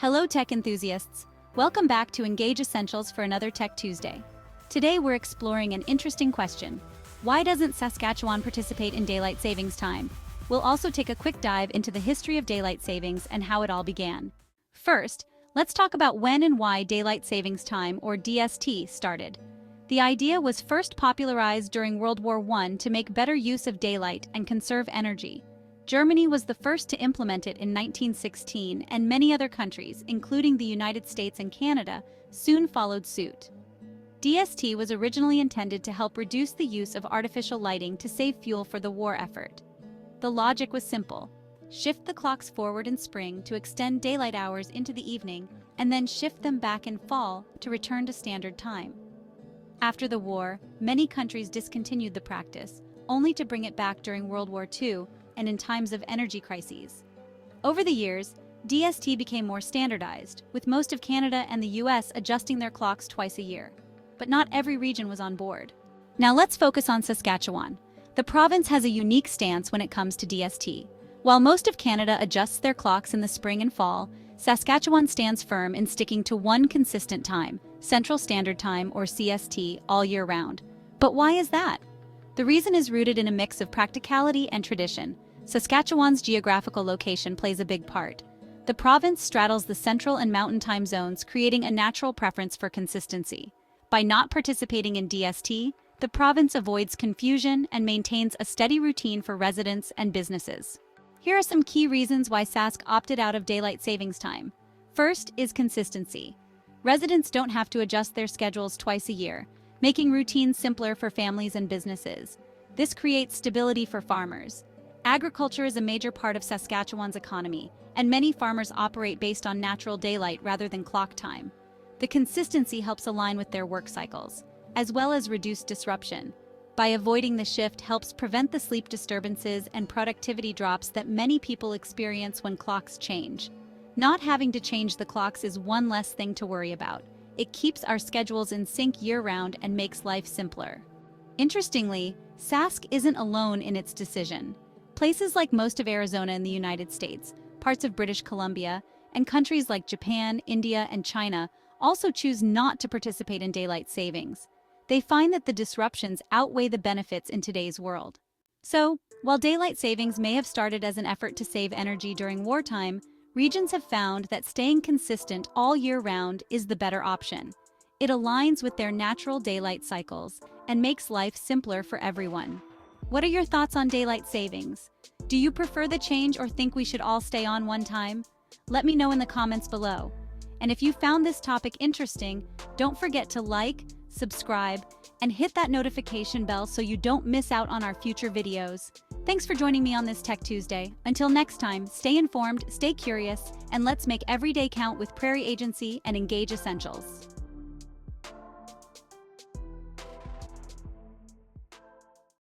Hello tech enthusiasts! Welcome back to Engage Essentials for another Tech Tuesday. Today we're exploring an interesting question. Why doesn't Saskatchewan participate in daylight savings time? We'll also take a quick dive into the history of daylight savings and how it all began. First, let's talk about when and why daylight savings time, or DST, started. The idea was first popularized during World War I to make better use of daylight and conserve energy. Germany was the first to implement it in 1916, and many other countries, including the United States and Canada, soon followed suit. DST was originally intended to help reduce the use of artificial lighting to save fuel for the war effort. The logic was simple. Shift the clocks forward in spring to extend daylight hours into the evening, and then shift them back in fall to return to standard time. After the war, many countries discontinued the practice, only to bring it back during World War II and in times of energy crises. Over the years, DST became more standardized, with most of Canada and the US adjusting their clocks twice a year. But not every region was on board. Now let's focus on Saskatchewan. The province has a unique stance when it comes to DST. While most of Canada adjusts their clocks in the spring and fall, Saskatchewan stands firm in sticking to one consistent time, Central Standard Time or CST, all year round. But why is that? The reason is rooted in a mix of practicality and tradition. Saskatchewan's geographical location plays a big part. The province straddles the central and mountain time zones, creating a natural preference for consistency. By not participating in DST, the province avoids confusion and maintains a steady routine for residents and businesses. Here are some key reasons why Sask opted out of daylight savings time. First is consistency. Residents don't have to adjust their schedules twice a year, making routines simpler for families and businesses. This creates stability for farmers. Agriculture is a major part of Saskatchewan's economy, and many farmers operate based on natural daylight rather than clock time. The consistency helps align with their work cycles, as well as reduce disruption. By avoiding the shift helps prevent the sleep disturbances and productivity drops that many people experience when clocks change. Not having to change the clocks is one less thing to worry about. It keeps our schedules in sync year-round and makes life simpler. Interestingly, Sask isn't alone in its decision. Places like most of Arizona in the United States, parts of British Columbia, and countries like Japan, India, and China also choose not to participate in daylight savings. They find that the disruptions outweigh the benefits in today's world. So, while daylight savings may have started as an effort to save energy during wartime, regions have found that staying consistent all year round is the better option. It aligns with their natural daylight cycles and makes life simpler for everyone. What are your thoughts on daylight savings? Do you prefer the change or think we should all stay on one time? Let me know in the comments below. And if you found this topic interesting, don't forget to like, subscribe, and hit that notification bell so you don't miss out on our future videos. Thanks for joining me on this Tech Tuesday. Until next time, stay informed, stay curious, and let's make every day count with Prairie Agency and Engage Essentials.